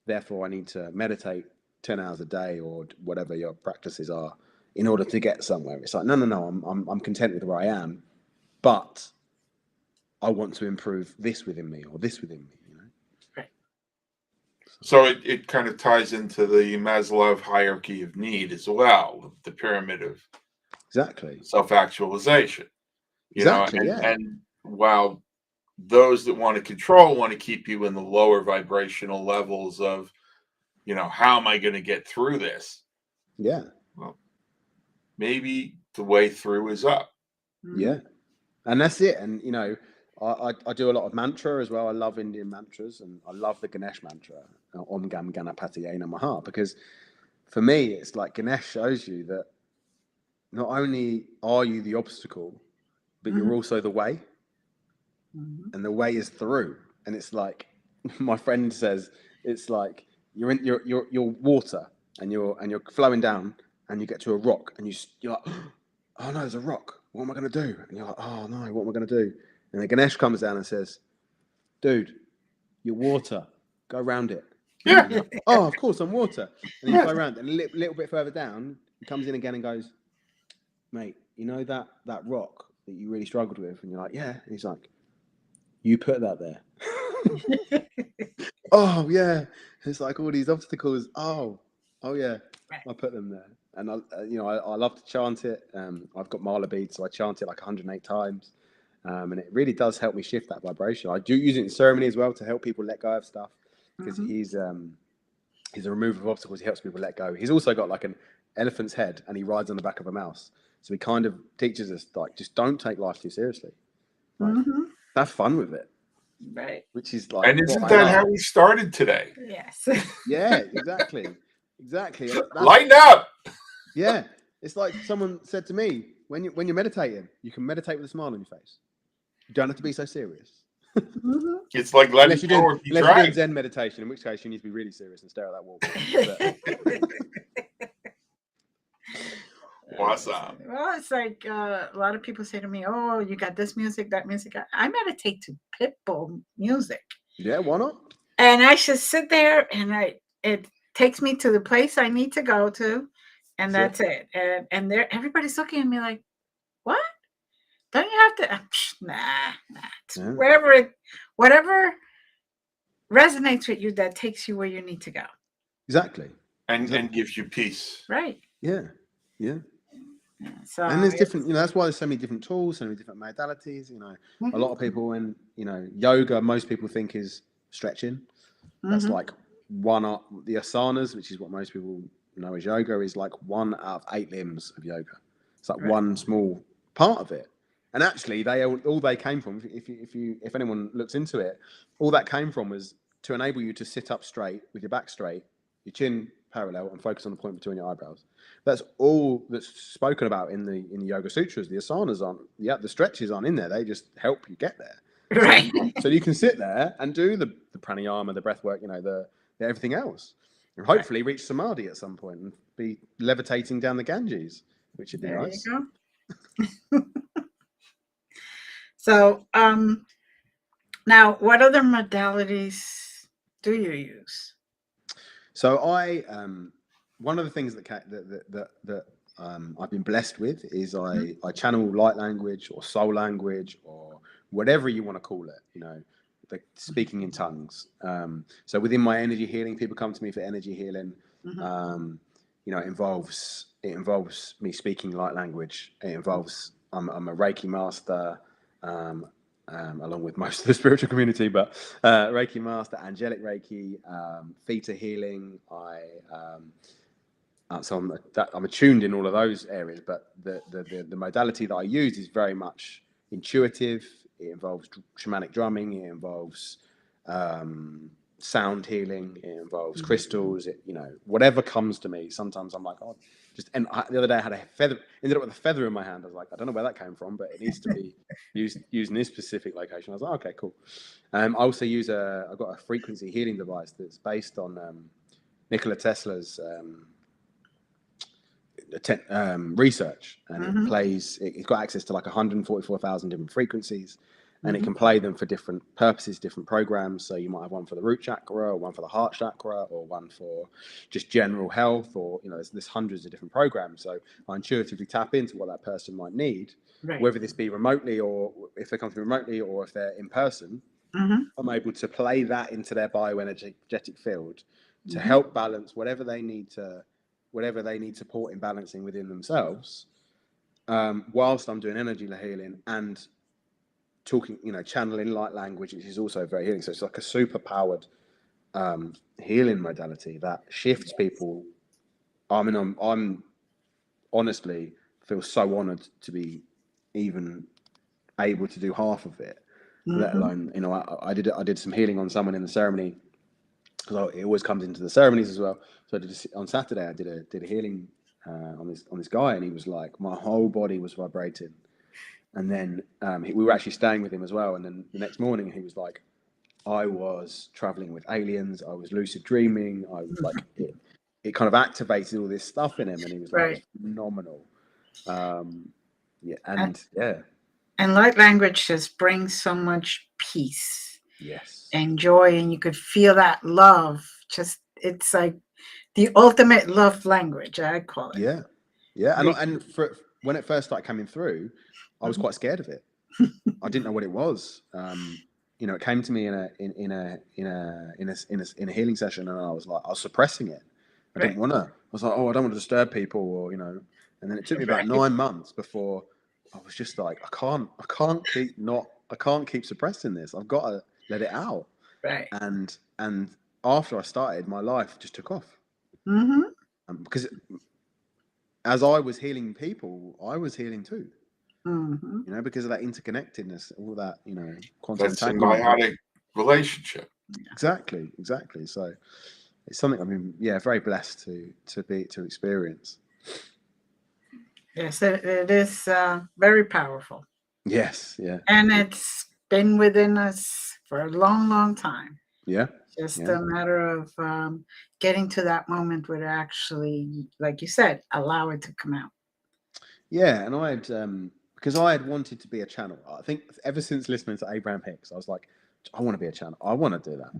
therefore I need to meditate 10 hours a day or whatever your practices are in order to get somewhere. It's like, no, I'm content with where I am, but I want to improve this within me or this within me. Right. So it kind of ties into the Maslow hierarchy of need as well, the pyramid of self-actualization. And while those that want to control want to keep you in the lower vibrational levels of, how am I going to get through this? Yeah. Well, maybe the way through is up. Yeah. And that's it. And, I do a lot of mantra as well. I love Indian mantras, and I love the Ganesh mantra, Om Gam Ganapati Namaha, because for me, it's like Ganesh shows you that not only are you the obstacle, but you're also the way, and the way is through. And it's like my friend says, it's like you're water, and you're flowing down, and you get to a rock, and you're like, oh no, there's a rock. What am I going to do? And you're like, oh no, what am I going to do? And then Ganesh comes down and says, dude, you're water. Go around it. Yeah. He's like, oh, of course, I'm water. And you Yeah. go around, and a little bit further down, he comes in again and goes, mate, you know that rock that you really struggled with? And you're like, yeah. And he's like, you put that there. Oh, yeah. It's like all these obstacles. Oh, yeah. I put them there. And I love to chant it. I've got mala beads, so I chant it like 108 times. And it really does help me shift that vibration. I do use it in ceremony as well to help people let go of stuff, because he's a remover of obstacles. He helps people let go. He's also got like an elephant's head, and he rides on the back of a mouse. So he kind of teaches us, like, just don't take life too seriously. Like, have fun with it. Right. Which is like, And isn't that how we started today? Yes. Yeah, exactly. Lighten up. Yeah, it's like someone said to me, when you're meditating, you can meditate with a smile on your face. You don't have to be so serious. It's like letting go or be unless you're doing dragged. Zen meditation, in which case you need to be really serious and stare at that wall. Awesome. Well, it's like a lot of people say to me, "Oh, you got this music, that music." I meditate to Pitbull music. Yeah, why not? And I should sit there, and it takes me to the place I need to go to, and that's it. And everybody's looking at me like, "What? Don't you have to?" Nah. Yeah. Whatever resonates with you, that takes you where you need to go. Exactly. And gives you peace. Right. Yeah. So, and there's different, that's why there's so many different tools, so many different modalities. A lot of people, when yoga, most people think is stretching. That's like one art. The asanas, which is what most people know as yoga, is like 1 out of 8 limbs of yoga. It's like one small part of it. And actually, all they came from, if anyone looks into it, all that came from was to enable you to sit up straight with your back straight, your chin parallel, and focus on the point between your eyebrows. That's all that's spoken about in the Yoga Sutras. The asanas aren't, the stretches aren't in there. They just help you get there. right. So you can sit there and do the pranayama, the breath work, the everything else, and hopefully reach samadhi at some point and be levitating down the Ganges, which would be nice. There you go. So, now, what other modalities do you use? So one of the things that I've been blessed with is I channel light language or soul language or whatever you want to call it, like speaking in tongues. So within my energy healing, people come to me for energy healing. It involves me speaking light language. It involves I'm a Reiki master, along with most of the spiritual community, but Reiki master, Angelic Reiki, Theta Healing. So I'm attuned in all of those areas, but the modality that I use is very much intuitive. It involves shamanic drumming. It involves sound healing. It involves crystals. Whatever comes to me. Sometimes I'm like, oh, the other day I had a feather. Ended up with a feather in my hand. I was like, I don't know where that came from, but it needs to be used in this specific location. I was like, okay, cool. I also use I've got a frequency healing device that's based on Nikola Tesla's research, and it's got access to like 144,000 different frequencies, and it can play them for different purposes, different programs. So you might have one for the root chakra, or one for the heart chakra, or one for just general health, or there's hundreds of different programs. So I intuitively tap into what that person might need, whether this be remotely, or if they come to me remotely, or if they're in person. I'm able to play that into their bioenergetic field to help balance whatever they need support in balancing within themselves, whilst I'm doing energy healing and talking, channeling light language, which is also very healing. So it's like a super powered healing modality that shifts people. I mean, I'm honestly feel so honored to be even able to do half of it, let alone, I did some healing on someone in the ceremony, because it always comes into the ceremonies as well. So on Saturday I did a healing on this guy, and he was like, my whole body was vibrating. And then we were actually staying with him as well. And then the next morning he was like, I was traveling with aliens. I was lucid dreaming. I was like, it kind of activated all this stuff in him, and he was like, it was phenomenal. And light language just brings so much peace. Yes. And joy, and you could feel that love just, it's like the ultimate love language, I call it. Yeah, yeah. They- And for when it first started coming through, I was quite scared of it. I didn't know what it was. You know, it came to me in a healing session, and I was suppressing it. I didn't Right. want to. I was like, oh, I don't want to disturb people, or you know. And then it took me about Right. 9 months before I was just like, I can't keep suppressing this. I've got to let it out. Right. And after I started, my life just took off. Mm-hmm. Because as I was healing people, I was healing too. Mm-hmm. You know, because of that interconnectedness, all that, you know, quantum That entanglement. symbiotic relationship. Exactly. So it's something very blessed to experience. Yes, it is very powerful. Yes, yeah. And it's been within us for a long, long time. Yeah. Just Yeah. a matter of getting to that moment where actually, like you said, allow it to come out. Yeah, and I had because I had wanted to be a channel. I think ever since listening to Abraham Hicks, I was like, I want to be a channel. I want to do that.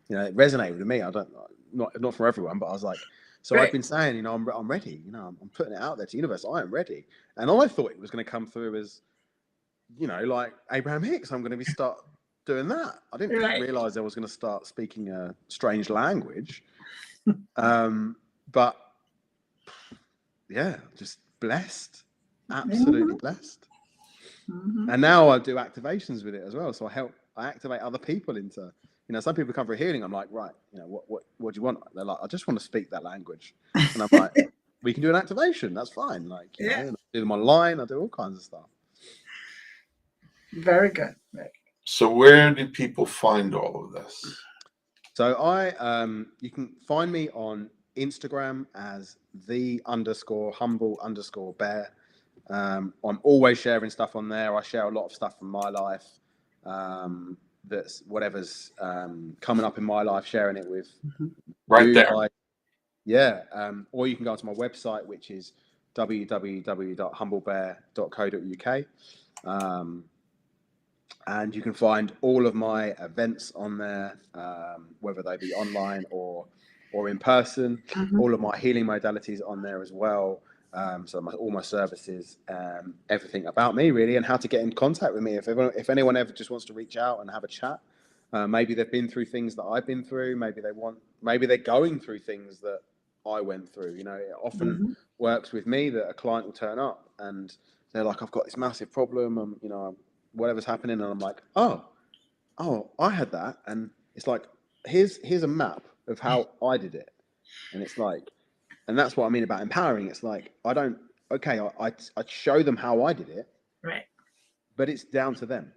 You know, it resonated with me. I don't not for everyone, but I was like, so Right. I've been saying, you know, I'm ready. You know, I'm putting it out there to the universe. I am ready, and I thought it was going to come through as, you know, like Abraham Hicks. I'm going to start doing that. I didn't Right. realize I was going to start speaking a strange language. But yeah, just blessed, absolutely blessed. Mm-hmm. And now I do activations with it as well. So I activate other people into, you know, some people come for healing. I'm like, right, you know, what do you want? They're like, I just want to speak that language. And I'm like, we can do an activation. That's fine. Like, you know, Yeah. and I do them online. I do all kinds of stuff. Very good. Right. So where do people find all of this? So you can find me on Instagram as _humble_bear. I'm always sharing stuff on there. I share a lot of stuff from my life. That's whatever's coming up in my life, sharing it with Right you there. guys. Yeah. Or you can go to my website, which is www.humblebear.co.uk. And you can find all of my events on there, whether they be online or in person. Mm-hmm. All of my healing modalities on there as well. So all my services, everything about me really, and how to get in contact with me. If anyone ever just wants to reach out and have a chat, maybe they've been through things that I've been through. Maybe they're going through things that I went through. You know, it often works with me that a client will turn up and they're like, I've got this massive problem. You know, whatever's happening, and I'm like, oh, I had that, and it's like, here's a map of how I did it, and it's like, and that's what I mean about empowering. It's like, I show them how I did it, Right. but it's down to them.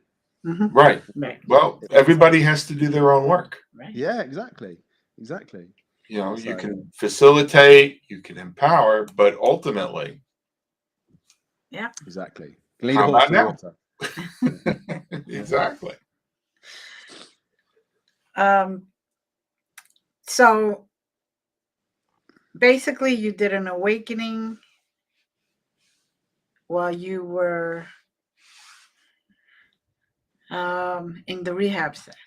Mm-hmm. Right. Right. Well, everybody has to do their own work. Right. Yeah, exactly. You know, So, you can facilitate, you can empower, but ultimately, Yeah. exactly. Lead a how horse about to now? water. Exactly. So basically, you did an awakening while you were in the rehab center.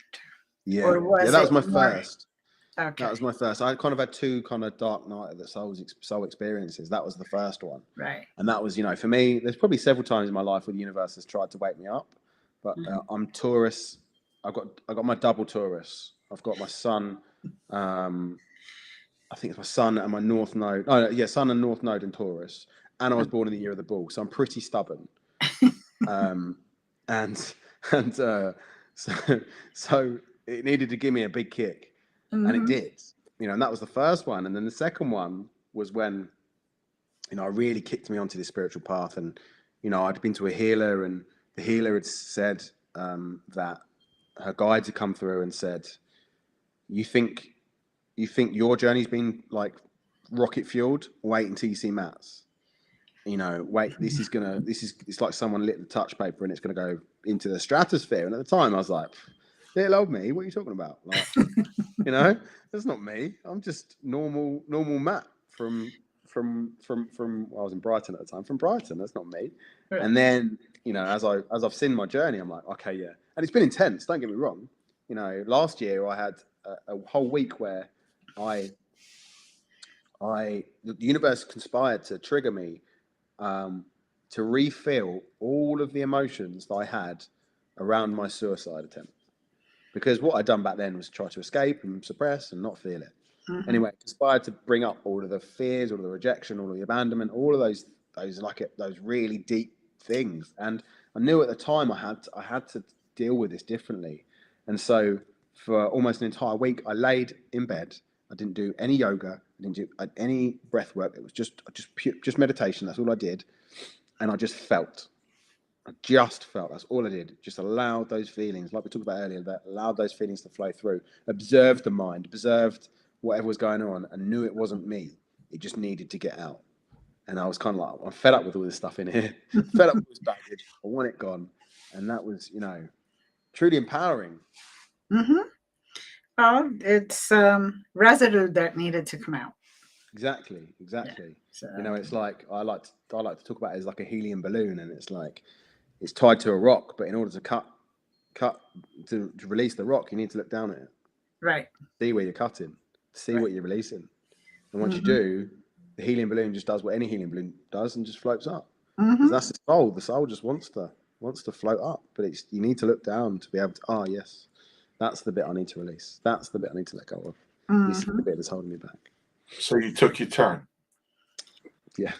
Yeah, Or was that was it my more- first. Okay. That was my first. I kind of had two kind of dark night of the soul experiences. That was the first one. Right. And that was, you know, for me, there's probably several times in my life where the universe has tried to wake me up, but I'm Taurus. I got my double Taurus. I've got my sun. I think it's my sun and my north node. Oh yeah, sun and north node in Taurus. And I was born in the year of the bull, so I'm pretty stubborn. And so it needed to give me a big kick, and it did. You know, and that was the first one. And then the second one was when, you know, I really kicked me onto this spiritual path. And, you know, I'd been to a healer, and the healer had said that her guides had come through and said, you think your journey's been like rocket fueled? Wait until you see Matt's. You know, it's like someone lit the touch paper and it's going to go into the stratosphere. And at the time I was like, little old me, what are you talking about? Like, you know, that's not me. I'm just normal Matt from well, I was in Brighton at the time, from Brighton. That's not me. Right. And then, you know, as I've seen my journey, I'm like, okay, yeah. And it's been intense, don't get me wrong. You know, last year I had a whole week where the universe conspired to trigger me to refill all of the emotions that I had around my suicide attempt. Because what I'd done back then was try to escape and suppress and not feel it. Mhm. Anyway, it conspired to bring up all of the fears, all of the rejection, all of the abandonment, all of those really deep things. And I knew at the time I had to deal with this differently. And so for almost an entire week, I laid in bed. I didn't do any yoga. I didn't do any breath work. It was just meditation. That's all I did. And I just felt. That's all I did. Just allowed those feelings, like we talked about earlier, that allowed those feelings to flow through. Observed the mind, observed whatever was going on, and knew it wasn't me. It just needed to get out. And I was kind of like, I'm fed up with all this stuff in here. Fed up with this baggage. I want it gone. And that was, truly empowering. Mm-hmm. Well, it's residue that needed to come out. Exactly. Yeah, so. It's like I like to talk about it as like a helium balloon, and it's like it's tied to a rock, but in order to release the rock, you need to look down at it. Right. See where you're cutting, see Right. what you're releasing. And once you do, the helium balloon just does what any helium balloon does and just floats up. Mm-hmm. That's the soul. The soul just wants to float up, but you need to look down to be able to, yes, that's the bit I need to release. That's the bit I need to let go of. Mm-hmm. This is the bit that's holding me back. So you took your turn. Yeah,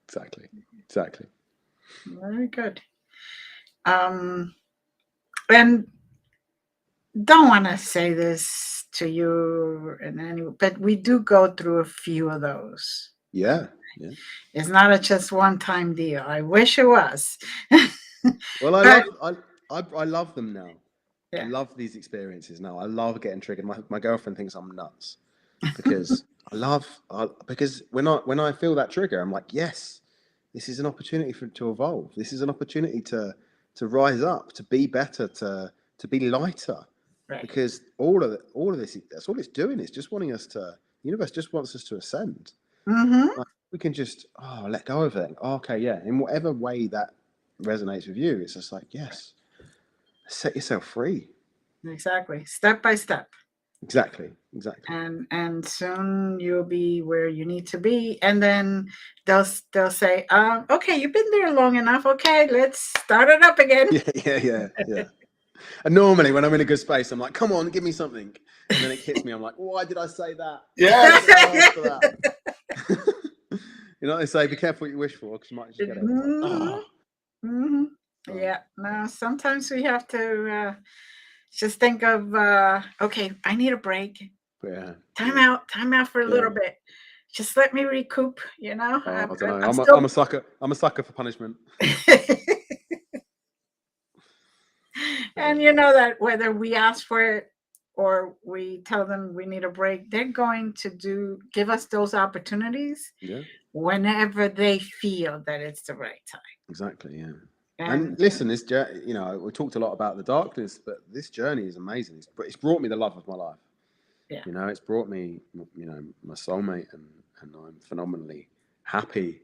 exactly. Very good. And don't want to say this to you but we do go through a few of those. Yeah. It's not a just one-time deal. I wish it was. Well, I love them now. Yeah. I love these experiences now. I love getting triggered. My girlfriend thinks I'm nuts because because when I feel that trigger, I'm like, yes, this is an opportunity to evolve. This is an opportunity to rise up, to be better, to be lighter. Right. Because all of this, that's all it's doing. It's just wanting us to. The universe just wants us to ascend. Mm-hmm. Like, we can just let go of it. Okay, yeah. In whatever way that resonates with you, it's just like, yes, set yourself free. Exactly. Step by step. Exactly. And soon you'll be where you need to be. And then they'll say, okay, you've been there long enough. Okay, let's start it up again. Yeah. And normally when I'm in a good space, I'm like, come on, give me something. And then it hits me. I'm like, why did I say that? Yes. You know what they say, be careful what you wish for, because you might just get it. Mm-hmm. Yeah. No, sometimes we have to just think of, okay, I need a break. Yeah. Time out for a little bit. Just let me recoup, I don't know. I'm a sucker for punishment. And you know that whether we ask for it or we tell them we need a break, they're going to give us those opportunities whenever they feel that it's the right time. Exactly, yeah. And listen, this we talked a lot about the darkness, but this journey is amazing. It's brought me the love of my life. Yeah. It's brought me, my soulmate, and I'm phenomenally happy.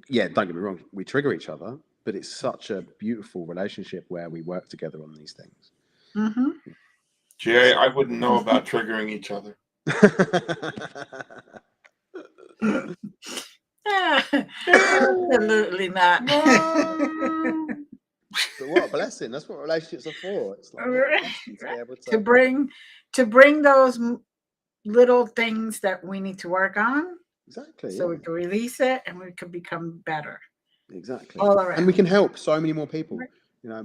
Yeah, don't get me wrong, we trigger each other, but it's such a beautiful relationship where we work together on these things. Mm-hmm. Jay, I wouldn't know about triggering each other. Absolutely not. But what a blessing! That's what relationships are for. It's like to bring those little things that we need to work on. Exactly. So we can release it and we can become better. Exactly. All around. And we can help so many more people. Right.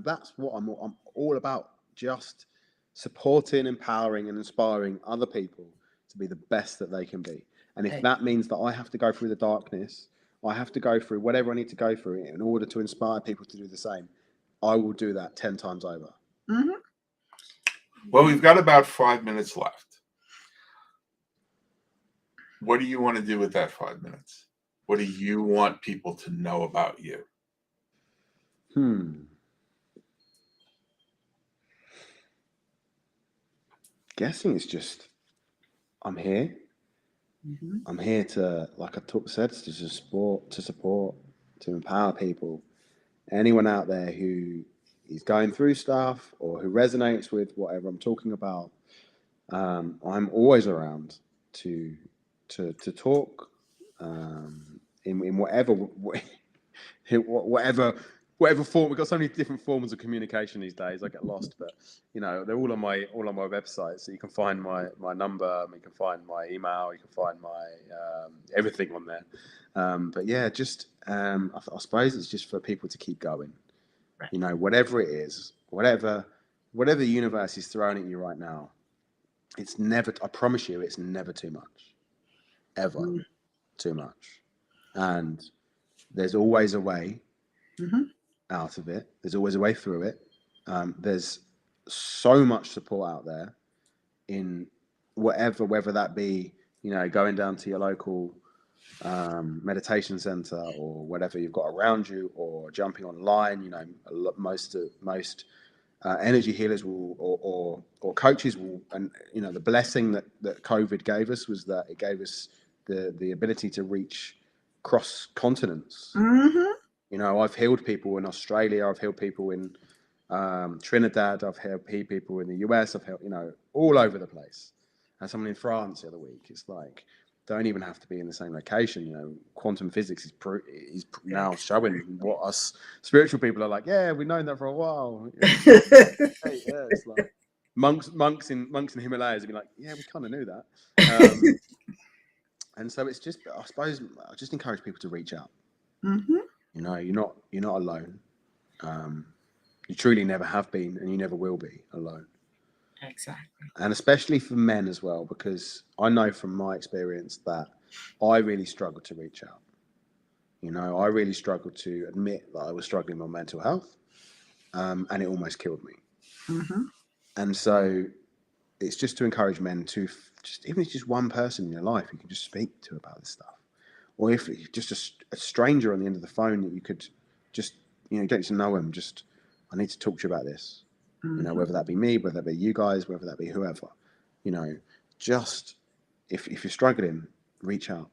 That's what I'm all about. Just supporting, empowering, and inspiring other people to be the best that they can be. And if that means that I have to go through the darkness, I have to go through whatever I need to go through in order to inspire people to do the same, I will do that 10 times over. Mm-hmm. Well, we've got about 5 minutes left. What do you want to do with that 5 minutes? What do you want people to know about you? Guessing it's just, I'm here. Mm-hmm. I'm here to, like I said, to support, to empower people. Anyone out there who is going through stuff or who resonates with whatever I'm talking about, I'm always around. to talk in whatever whatever form. We've got so many different forms of communication these days. I get lost, but they're all on my website, so you can find my number, you can find my email, you can find my everything on there. But yeah, just I suppose it's just for people to keep going. Right. Whatever it is, whatever the universe is throwing at you right now, it's never. I promise you, it's never too much, ever too much, and there's always a way out of it. There's always a way through it. There's so much support out there in whether that be going down to your local meditation center or whatever you've got around you, or jumping online. Most energy healers will or coaches will, and the blessing that COVID gave us was that it gave us the ability to reach cross continents. I've healed people in Australia, I've healed people in Trinidad, I've healed people in the US, I've healed all over the place. And someone in France the other week, it's like, don't even have to be in the same location. Quantum physics is now showing what us spiritual people are like. Yeah, we've known that for a while. It's like monks in Himalayas have been like, yeah, we kind of knew that. And so it's just, I suppose, I just encourage people to reach out. You're not alone. You truly never have been, and you never will be alone. Exactly. And especially for men as well, because I know from my experience that I really struggled to reach out. I really struggled to admit that I was struggling with mental health, and it almost killed me. And so it's just to encourage men to even if it's just one person in your life you can just speak to about this stuff, or if it's just a stranger on the end of the phone that you could just get to know him. Just, I need to talk to you about this. Whether that be me, whether that be you guys, whether that be whoever, just if you're struggling, reach out,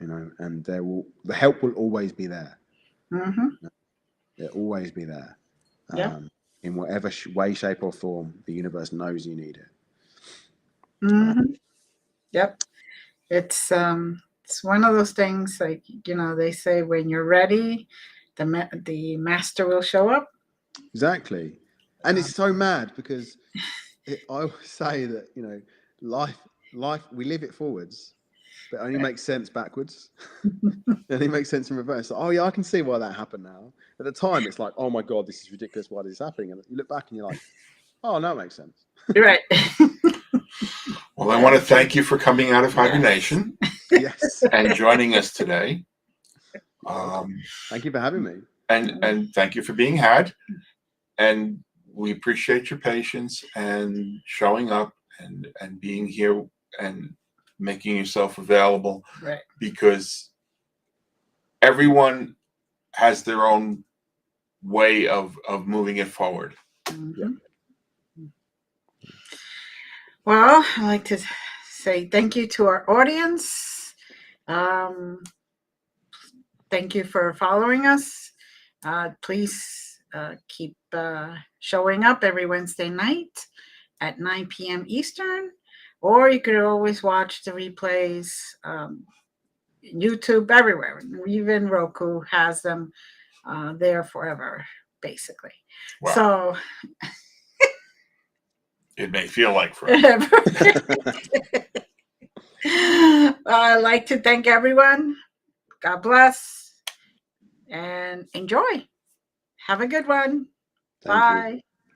and the help will always be there. They'll always be there. In whatever way, shape or form, the universe knows you need it. Yep. It's one of those things, like, they say when you're ready, the master will show up. Exactly. And it's so mad because I always say that, life, we live it forwards, but it only makes sense backwards. It only makes sense in reverse. Oh yeah, I can see why that happened now. At the time, it's like, oh my God, this is ridiculous. Why this is happening? And you look back and you're like, oh, no, it makes sense. You're right. Well, I want to thank you for coming out of hibernation. Yes. And joining us today. Thank you for having me. And thank you for being had. And we appreciate your patience and showing up and being here and making yourself available. Right. Because everyone has their own way of moving it forward. Well, I'd like to say thank you to our audience. Thank you for following us. Please keep showing up every Wednesday night at 9 p.m. Eastern, or you could always watch the replays, YouTube, everywhere. Even Roku has them there forever, basically. Wow. So it may feel like forever. I'd like to thank everyone. God bless and enjoy. Have a good one. Thank Bye. you.